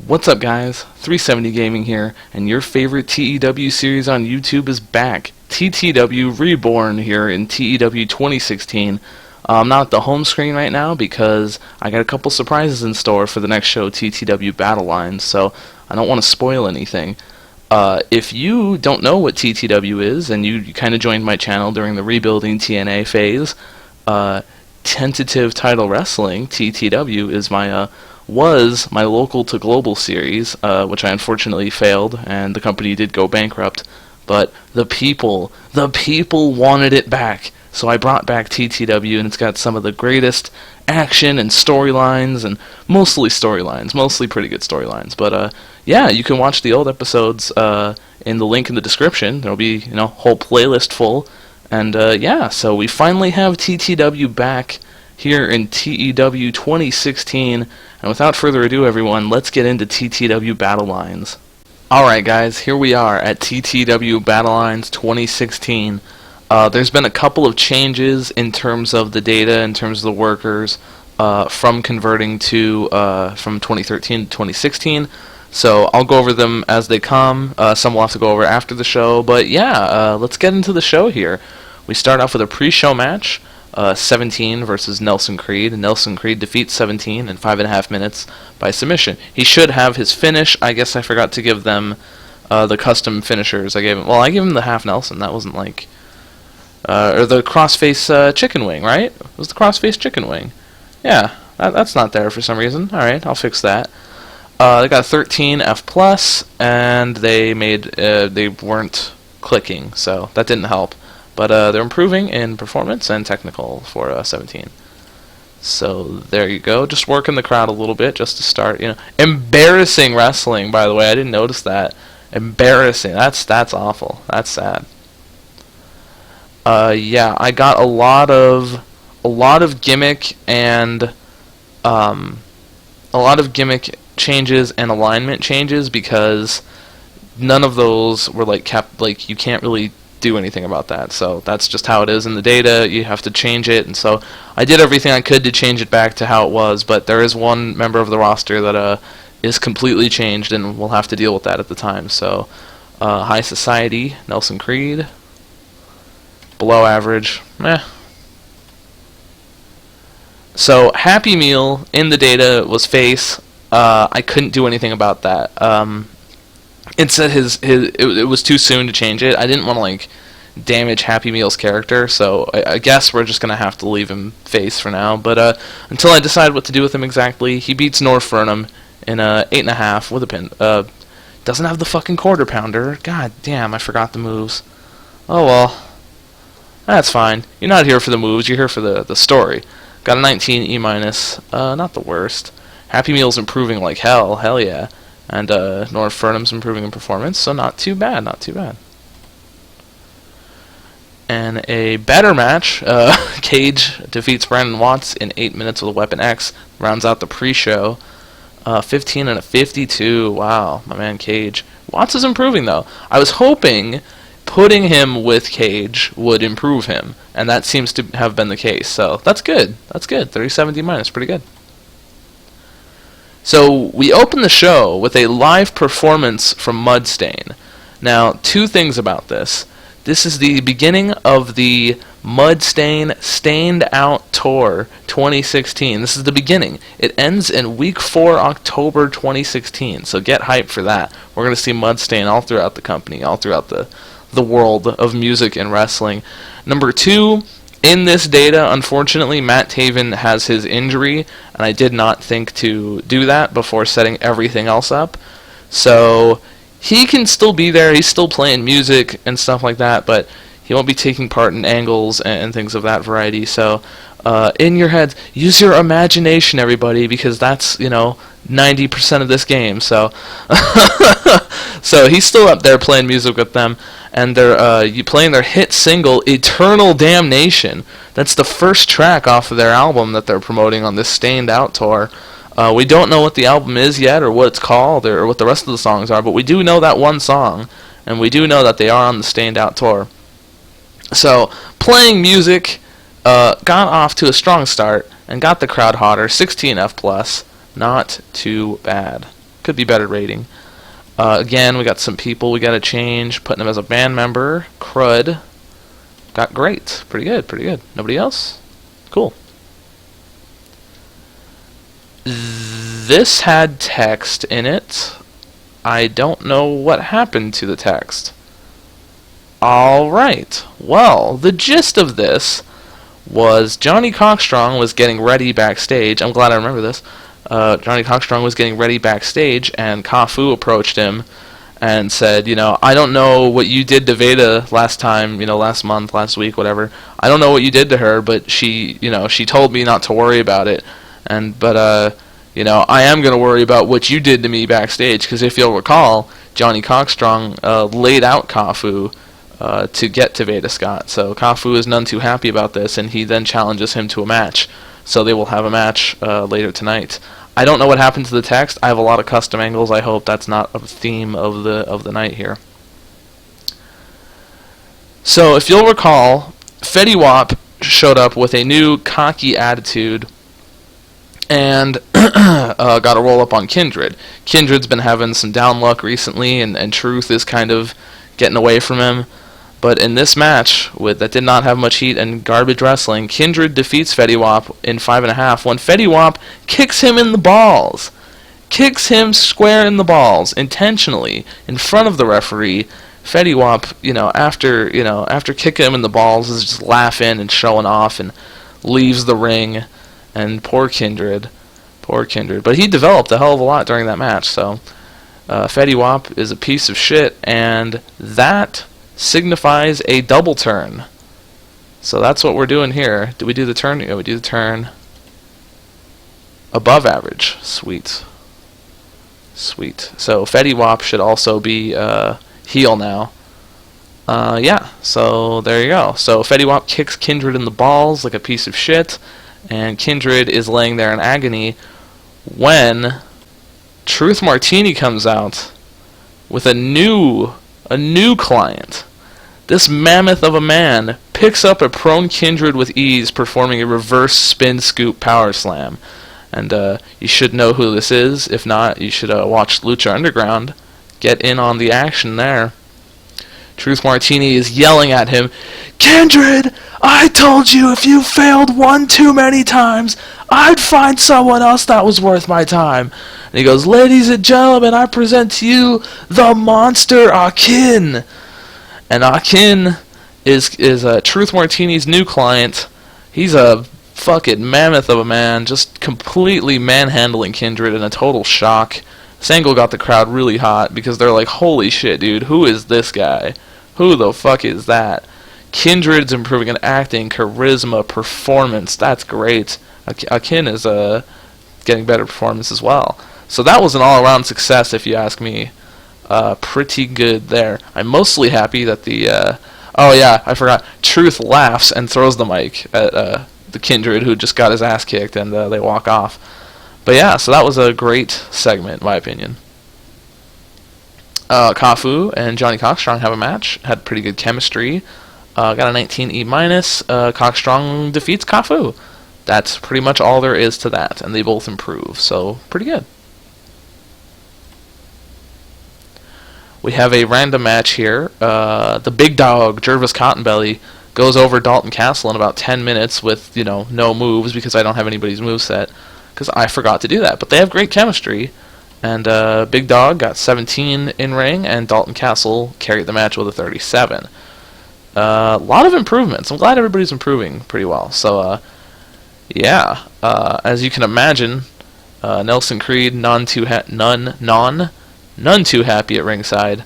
What's up, guys? 370 Gaming here, and your favorite TEW series on YouTube is back. TTW Reborn here in TEW 2016. I'm not at the home screen right now because I got a couple surprises in store for the next show, TTW Battle Lines, so I don't want to spoil anything. If you don't know what TTW is, and you kind of joined my channel during the rebuilding TNA phase, Tentative Title Wrestling, TTW, is was my local to global series, which I unfortunately failed, and the company did go bankrupt. But the people wanted it back, so I brought back TTW, and it's got some of the greatest action and storylines, and mostly pretty good storylines. But yeah, you can watch the old episodes in the link in the description. There'll be a whole playlist full, and yeah, so we finally have TTW back here in TEW 2016, and without further ado, everyone, let's get into TTW Battle Lines. Alright guys, here we are at TTW Battle Lines 2016. There's been a couple of changes in terms of the data, in terms of the workers, from converting to from 2013 to 2016. So I'll go over them as they come. Some we'll have to go over after the show, but yeah, let's get into the show here. We start off with a pre-show match. 17 versus Nelson Creed. Nelson Creed defeats 17 in 5.5 minutes by submission. He should have his finish. I guess I forgot to give them the custom finishers. I gave him the half Nelson. That wasn't like or the crossface chicken wing, right? It was the crossface chicken wing. Yeah, that's not there for some reason. All right, I'll fix that. They got 13 F plus, and they weren't clicking, so that didn't help. But they're improving in performance and technical for 17. So there you go. Just working the crowd a little bit just to start. Embarrassing wrestling, by the way. I didn't notice that. Embarrassing. That's awful. That's sad. Yeah, I got a lot of gimmick and a lot of gimmick changes and alignment changes because none of those were you can't really do anything about that, so that's just how it is in the data. You have to change it, and so I did everything I could to change it back to how it was, but there is one member of the roster that is completely changed, and we'll have to deal with that at the time. So High Society, Nelson Creed, below average, meh. So Happy Meal in the data was face. I couldn't do anything about that. It said it was too soon to change it. I didn't want to damage Happy Meal's character, so I guess we're just gonna have to leave him face for now. But until I decide what to do with him exactly, he beats North Fernum in 8.5 with a pin. Doesn't have the fucking quarter pounder. God damn, I forgot the moves. Oh well, that's fine. You're not here for the moves. You're here for the story. Got a 19 E minus. Not the worst. Happy Meal's improving like hell. Hell yeah. And North Fernum's improving in performance, so not too bad, not too bad. And a better match, Cage defeats Brandon Watts in 8 minutes with a Weapon X, rounds out the pre-show. 15 and a 52, wow, my man Cage. Watts is improving, though. I was hoping putting him with Cage would improve him, and that seems to have been the case, so that's good. That's good, 37D minus, pretty good. So we open the show with a live performance from MudStayne. Now, two things about this. This is the beginning of the MudStayne Stayned Out Tour 2016. This is the beginning. It ends in week 4, October 2016. So get hyped for that. We're going to see MudStayne all throughout the company, all throughout the world of music and wrestling. Number 2, in this data, unfortunately, Matt Taven has his injury, and I did not think to do that before setting everything else up. So he can still be there. He's still playing music and stuff like that, but he won't be taking part in angles and things of that variety. So in your heads, use your imagination, everybody, because that's 90% of this game. So so he's still up there playing music with them. And they're playing their hit single, Eternal Damnation. That's the first track off of their album that they're promoting on this Stained Out tour. We don't know what the album is yet, or what it's called, or what the rest of the songs are, but we do know that one song, and we do know that they are on the Stained Out tour. So, playing music, got off to a strong start, and got the crowd hotter, 16 F+, not too bad. Could be better rating. Again, we got some people we got to change. Putting him as a band member. Crud. Got great. Pretty good, pretty good. Nobody else? Cool. This had text in it. I don't know what happened to the text. Alright. Well, the gist of this was Johnny Cockstrong was getting ready backstage. I'm glad I remember this. Johnny Cockstrong was getting ready backstage, and Kafu approached him and said, I don't know what you did to Veda last time, last month, last week, whatever. I don't know what you did to her, but she told me not to worry about it. But I am going to worry about what you did to me backstage, because if you'll recall, Johnny Cockstrong laid out Kafu to get to Veda Scott. So Kafu is none too happy about this, and he then challenges him to a match. So they will have a match later tonight. I don't know what happened to the text. I have a lot of custom angles. I hope that's not a theme of the night here. So if you'll recall, Fetty Wap showed up with a new cocky attitude and got a roll up on Kindred. Kindred's been having some down luck recently, and Truth is kind of getting away from him. But in this match, that did not have much heat and garbage wrestling, Kindred defeats Fetty Wap in 5.5 when Fetty Wap kicks him in the balls. Kicks him square in the balls, intentionally, in front of the referee. Fetty Wap, after kicking him in the balls, is just laughing and showing off and leaves the ring. And poor Kindred. But he developed a hell of a lot during that match, so Fetty Wap is a piece of shit, and that signifies a double turn. So that's what we're doing here. Do we do the turn? Yeah, we do the turn above average. Sweet. So Fetty Wap should also be heel now. Yeah, so there you go. So Fetty Wap kicks Kindred in the balls like a piece of shit, and Kindred is laying there in agony when Truth Martini comes out with a new client. This mammoth of a man picks up a prone Kindred with ease, performing a reverse spin scoop power slam. And you should know who this is. If not, you should watch Lucha Underground. Get in on the action there. Truth Martini is yelling at him, "Kindred, I told you if you failed one too many times, I'd find someone else that was worth my time." And he goes, "Ladies and gentlemen, I present to you the monster Akin." And Akin is Truth Martini's new client. He's a fucking mammoth of a man, just completely manhandling Kindred in a total shock. This angle got the crowd really hot because they're like, holy shit, dude, who is this guy? Who the fuck is that? Kindred's improving in acting, charisma, performance. That's great. Akin is getting better performance as well. So that was an all-around success, if you ask me. Pretty good there. I'm mostly happy that the... oh yeah, I forgot. Truth laughs and throws the mic at the Kindred who just got his ass kicked, and they walk off. But yeah, so that was a great segment, in my opinion. Kafu and Johnny Cockstrong have a match. Had pretty good chemistry. Got a 19 E-. Cockstrong defeats Kafu. That's pretty much all there is to that, and they both improve, so pretty good. We have a random match here. The big dog, Jervis Cottonbelly, goes over Dalton Castle in about 10 minutes with, no moves because I don't have anybody's moveset, because I forgot to do that. But they have great chemistry, and Big Dog got 17 in ring, and Dalton Castle carried the match with a 37. A lot of improvements. I'm glad everybody's improving pretty well. So, yeah, as you can imagine, Nelson Creed, none too happy at ringside,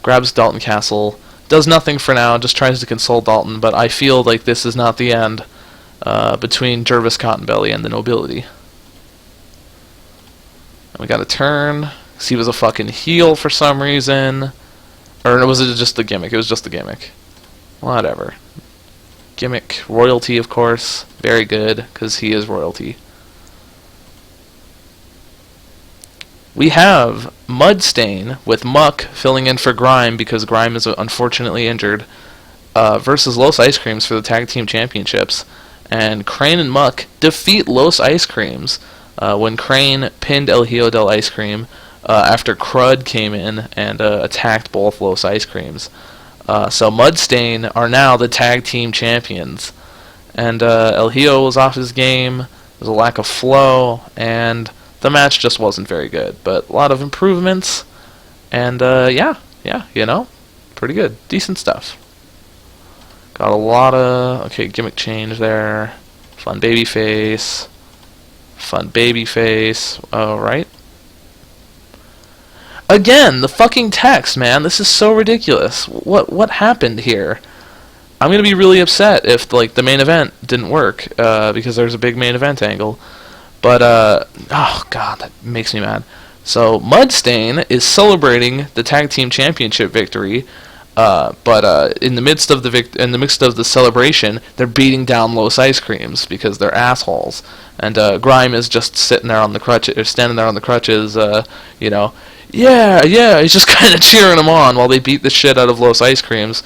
grabs Dalton Castle, does nothing for now, just tries to console Dalton, but I feel like this is not the end between Jervis Cottonbelly and the nobility. And we got a turn, because he was a fucking heel for some reason. Or was it just the gimmick? It was just the gimmick. Whatever. Gimmick. Royalty, of course. Very good, because he is royalty. We have MudStayne with Muck filling in for Grime because Grime is unfortunately injured, versus Los Ice Creams for the Tag Team Championships. And Crane and Muck defeat Los Ice Creams when Crane pinned El Hijo del Ice Cream. after Crud came in and attacked both Los Ice Creams. So MudStayne are now the tag team champions. And El Hijo was off his game. There was a lack of flow, and the match just wasn't very good. But a lot of improvements, and yeah, pretty good. Decent stuff. Got a lot of, okay, gimmick change there. Fun babyface. Alright. Again, the fucking text, man. This is so ridiculous. What happened here? I'm gonna be really upset if the main event didn't work because there's a big main event angle. But oh god, that makes me mad. So MudStayne is celebrating the tag team championship victory, but in the midst of the celebration, they're beating down Los Ice Creams because they're assholes. And Grime is just sitting there on the crutches, or standing there on the crutches, yeah, he's just kind of cheering them on while they beat the shit out of Los Ice Creams.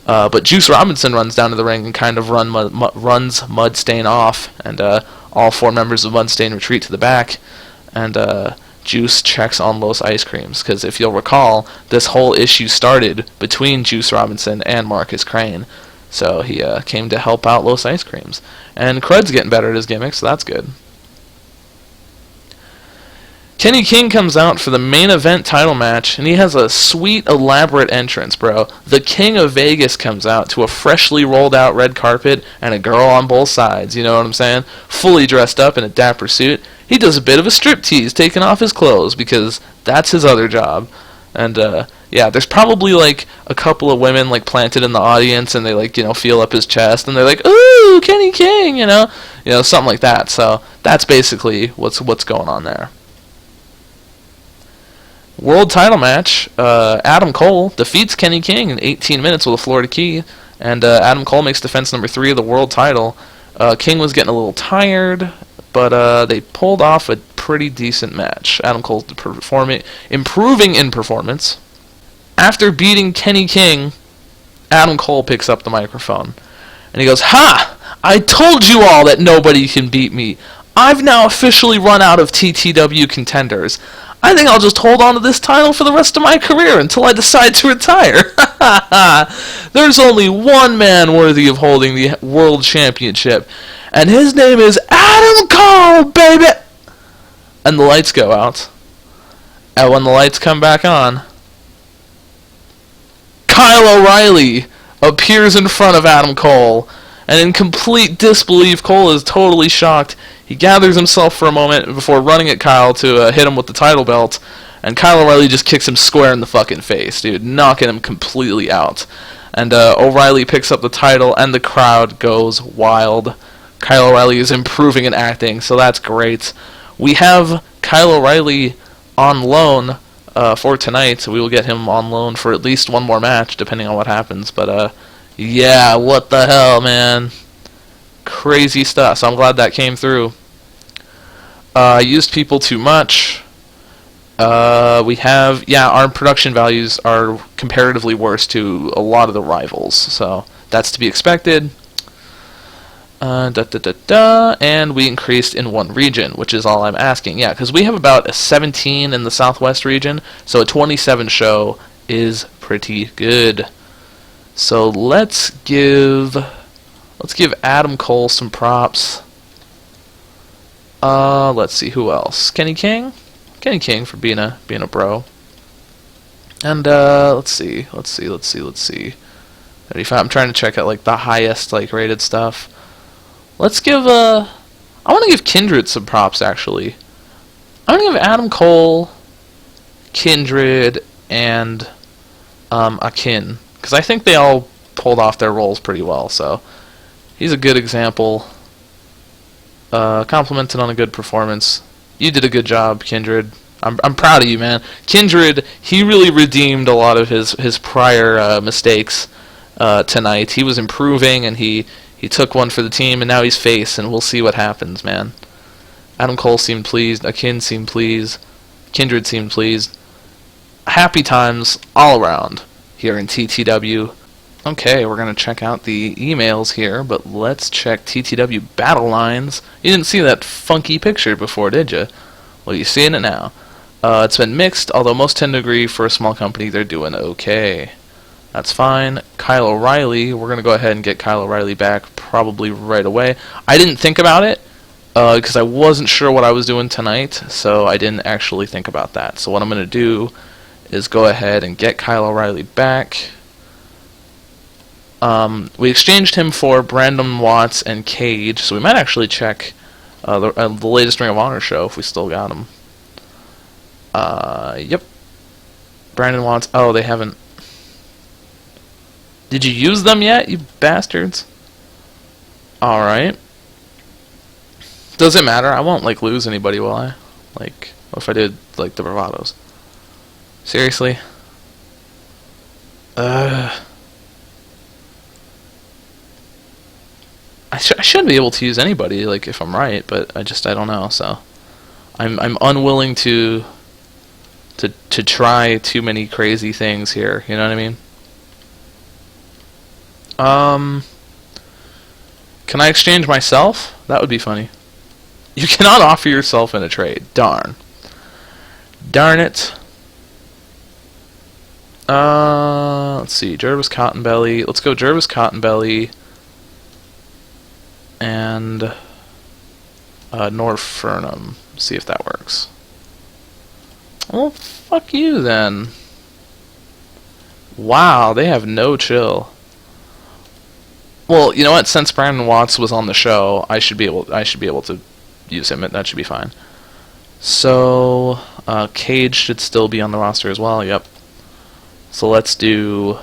But Juice Robinson runs down to the ring and kind of runs MudStayne off, and all 4 members of MudStayne retreat to the back, and Juice checks on Los Ice Creams, because if you'll recall, this whole issue started between Juice Robinson and Marcus Crane, so he came to help out Los Ice Creams. And Crud's getting better at his gimmick, so that's good. Kenny King comes out for the main event title match, and he has a sweet, elaborate entrance, bro. The King of Vegas comes out to a freshly rolled out red carpet and a girl on both sides, you know what I'm saying? Fully dressed up in a dapper suit. He does a bit of a striptease, taking off his clothes, because that's his other job. And, yeah, there's probably, a couple of women, planted in the audience, and they, feel up his chest, and they're like, ooh, Kenny King, something like that. So that's basically what's going on there. World title match, Adam Cole defeats Kenny King in 18 minutes with a Florida Key, and Adam Cole makes defense number 3 of the world title. King was getting a little tired, but they pulled off a pretty decent match. Adam Cole improving in performance. After beating Kenny King, Adam Cole picks up the microphone, and he goes, "Ha! I told you all that nobody can beat me. I've now officially run out of TTW contenders. I think I'll just hold on to this title for the rest of my career until I decide to retire. There's only one man worthy of holding the world championship, and his name is Adam Cole, baby!" And the lights go out. And when the lights come back on, Kyle O'Reilly appears in front of Adam Cole, and in complete disbelief, Cole is totally shocked. He gathers himself for a moment before running at Kyle to hit him with the title belt, and Kyle O'Reilly just kicks him square in the fucking face, dude, knocking him completely out. And O'Reilly picks up the title, and the crowd goes wild. Kyle O'Reilly is improving in acting, so that's great. We have Kyle O'Reilly on loan for tonight, so we will get him on loan for at least one more match, depending on what happens. But, yeah, what the hell, man. Crazy stuff, so I'm glad that came through. I used people too much. We have, yeah, our production values are comparatively worse to a lot of the rivals, so that's to be expected. And we increased in one region, which is all I'm asking. Yeah, because we have about a 17 in the Southwest region, so a 27 show is pretty good. So let's give Adam Cole some props. Let's see who else. Kenny King for being a bro. And let's see. 35. I'm trying to check out the highest rated stuff. Let's give I want to give Kindred some props, actually. I'm going to give Adam Cole, Kindred, and Akin, because I think they all pulled off their roles pretty well, so he's a good example. Complimented on a good performance. You did a good job, Kindred. I'm proud of you, man. Kindred, he really redeemed a lot of his prior mistakes tonight. He was improving, and he took one for the team, and now he's face, and we'll see what happens, man. Adam Cole seemed pleased. Akin seemed pleased. Kindred seemed pleased. Happy times all around here in TTW. Okay, we're going to check out the emails here, but let's check TTW Battle Lines. You didn't see that funky picture before, did you? Well, you're seeing it now. It's been mixed, although most tend to agree for a small company they're doing okay. That's fine. Kyle O'Reilly, we're going to go ahead and get Kyle O'Reilly back probably right away. I didn't think about it because I wasn't sure what I was doing tonight, so I didn't actually think about that. So what I'm going to do is go ahead and get Kyle O'Reilly back. We exchanged him for Brandon Watts and Cage, so we might actually check the latest Ring of Honor show if we still got him. Yep. Brandon Watts. Oh, they haven't. Did you use them yet, you bastards? Alright. Doesn't matter. I won't, like, lose anybody, will I? Like, what if I did, like, the Bravados? Seriously? I should be able to use anybody, like, if I'm right, but I don't know, so. I'm unwilling to try too many crazy things here, you know what I mean? Can I exchange myself? That would be funny. You cannot offer yourself in a trade. Darn. Darn it. Let's see. Jervis Cottonbelly. Let's go Jervis Cottonbelly and North Furnham. See if that works. Well, fuck you then. Wow, they have no chill. Well, you know what? Since Brandon Watts was on the show, I should be able to use him. That should be fine. So, Cage should still be on the roster as well. Yep. So let's do.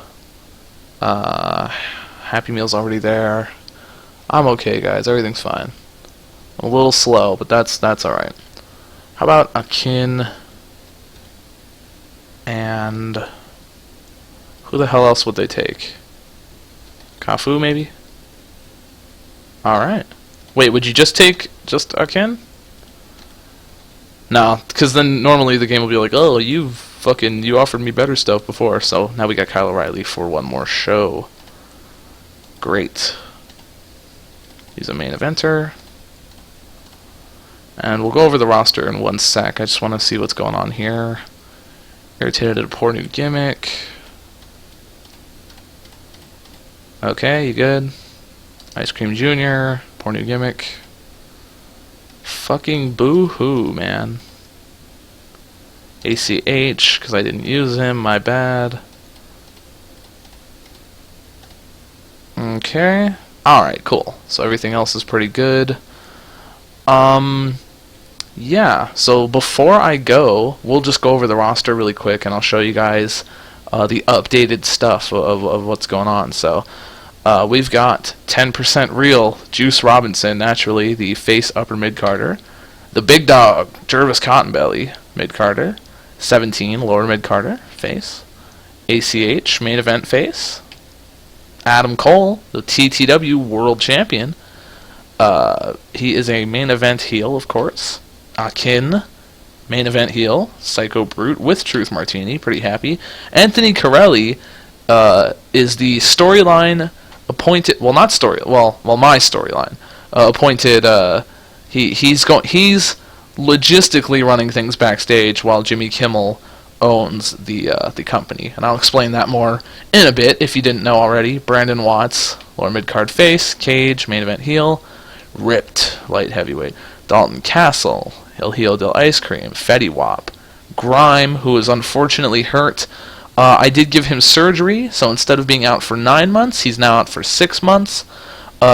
Happy Meal's already there. I'm okay, guys. Everything's fine. A little slow, but that's all right. How about Akin and who the hell else would they take? Cafu, maybe? Alright. Wait, would you just take just Akin? No, because then normally the game will be like, oh, you offered me better stuff before, so now we got Kyle O'Reilly for one more show. Great. He's a main eventer. And we'll go over the roster in one sec. I just want to see what's going on here. Irritated at a poor new gimmick. Okay, you good? Ice Cream Jr., poor new gimmick. Fucking boo-hoo, man. ACH, because I didn't use him, my bad. Okay. Alright, cool. So everything else is pretty good. Yeah, so before I go, we'll just go over the roster really quick, and I'll show you guys the updated stuff of what's going on. So, we've got 10% real Juice Robinson, naturally, the face upper mid-carder. The big dog, Jervis Cottonbelly, mid-carder. 17, lower mid-carder, face. ACH, main event face. Adam Cole, the TTW world champion. He is a main event heel, of course. Akin, main event heel. Psycho Brute with Truth Martini, pretty happy. Anthony Corelli is the storyline appointed. Well, not story. Well, my storyline appointed. He's logistically running things backstage while Jimmy Kimmel owns the company, and I'll explain that more in a bit if you didn't know already. Brandon Watts, lower mid card face. Cage, main event heel. Ripped, light heavyweight. Dalton Castle, El Hijo del Ice Cream. Fetty Wap. Grime, who is unfortunately hurt. I did give him surgery, so instead of being out for 9 months, he's now out for 6 months.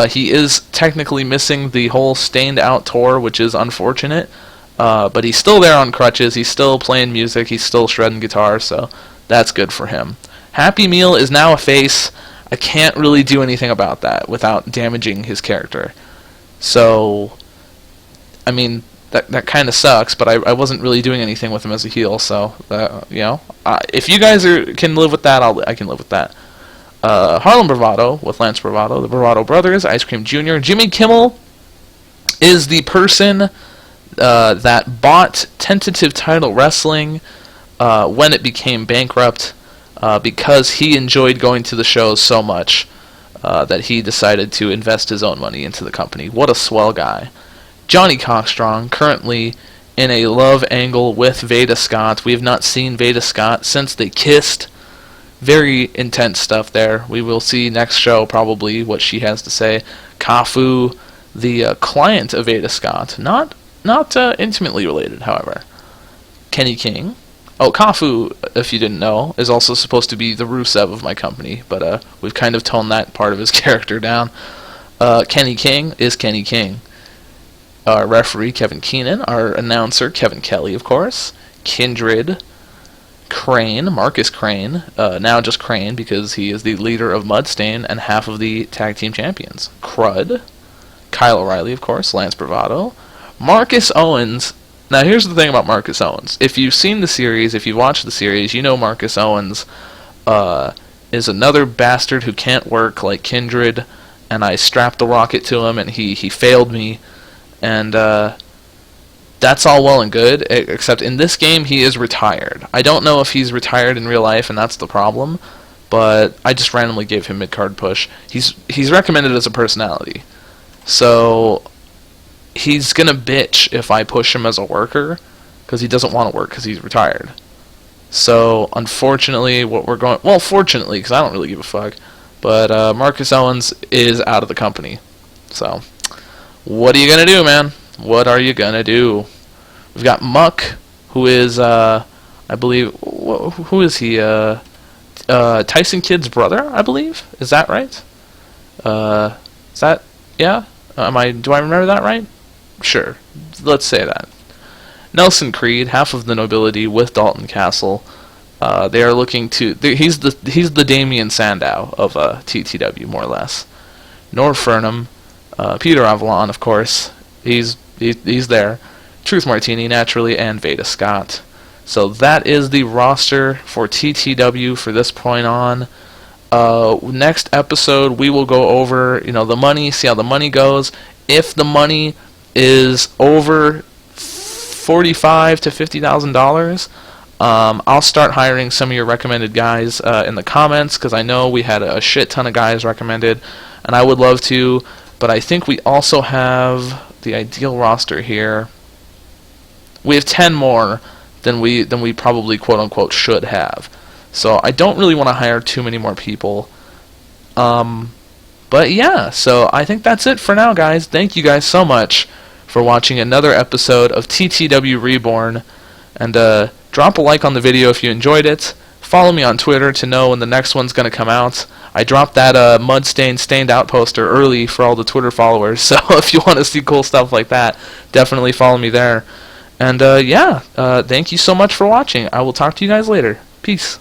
He is technically missing the whole Stayned Out tour, which is unfortunate. But he's still there on crutches. He's still playing music. He's still shredding guitar, so that's good for him. Happy Meal is now a face. I can't really do anything about that without damaging his character. So, I mean, that kind of sucks, but I wasn't really doing anything with him as a heel, so, you know. If you guys can live with that, I can live with that. Harlem Bravado with Lance Bravado, the Bravado Brothers, Ice Cream Jr. Jimmy Kimmel is the person that bought Tentative Title Wrestling when it became bankrupt because he enjoyed going to the shows so much that he decided to invest his own money into the company. What a swell guy. Johnny Cockstrong, currently in a love angle with Veda Scott. We have not seen Veda Scott since they kissed. Very intense stuff there. We will see next show probably what she has to say. Kafu, the client of Veda Scott, not intimately related, however. Kenny King. Oh, Kafu, if you didn't know, is also supposed to be the Rusev of my company, but we've kind of toned that part of his character down. Kenny King is Kenny King. Our referee, Kevin Keenan. Our announcer, Kevin Kelly, of course. Kindred. Crane, Marcus Crane. Now just Crane, because he is the leader of MudStayne and half of the tag team champions. Crud. Kyle O'Reilly, of course. Lance Bravado. Marcus Owens. Now, here's the thing about Marcus Owens. If you've seen the series, if you've watched the series, you know Marcus Owens is another bastard who can't work like Kindred, and I strapped the rocket to him, and he failed me, and that's all well and good, except in this game, he is retired. I don't know if he's retired in real life, and that's the problem, but I just randomly gave him mid-card push. He's recommended as a personality, so he's gonna bitch if I push him as a worker, because he doesn't want to work because he's retired. So, unfortunately, fortunately, because I don't really give a fuck, but Marcus Owens is out of the company. So, what are you gonna do, man? What are you gonna do? We've got Muck, who is, I believe, who is he? Tyson Kidd's brother, I believe. Is that right? Is that, yeah? Do I remember that right? Sure, let's say that. Nelson Creed, half of the nobility with Dalton Castle. They are looking to. He's the Damian Sandow of TTW, more or less. Norv Furnham, Peter Avalon, of course. He's there. Truth Martini, naturally, and Veda Scott. So that is the roster for TTW for this point on. Next episode, we will go over the money, see how the money goes. If the money is over $45,000 to $50,000, I'll start hiring some of your recommended guys in the comments, because I know we had a shit ton of guys recommended, and I would love to, but I think we also have the ideal roster here. We have 10 more than we probably quote-unquote should have. So I don't really want to hire too many more people. But yeah, so I think that's it for now, guys. Thank you guys so much for watching another episode of TTW Reborn. And drop a like on the video if you enjoyed it. Follow me on Twitter to know when the next one's going to come out. I dropped that MudStayne's Stained Out poster early for all the Twitter followers. So if you want to see cool stuff like that, definitely follow me there. And yeah, thank you so much for watching. I will talk to you guys later. Peace.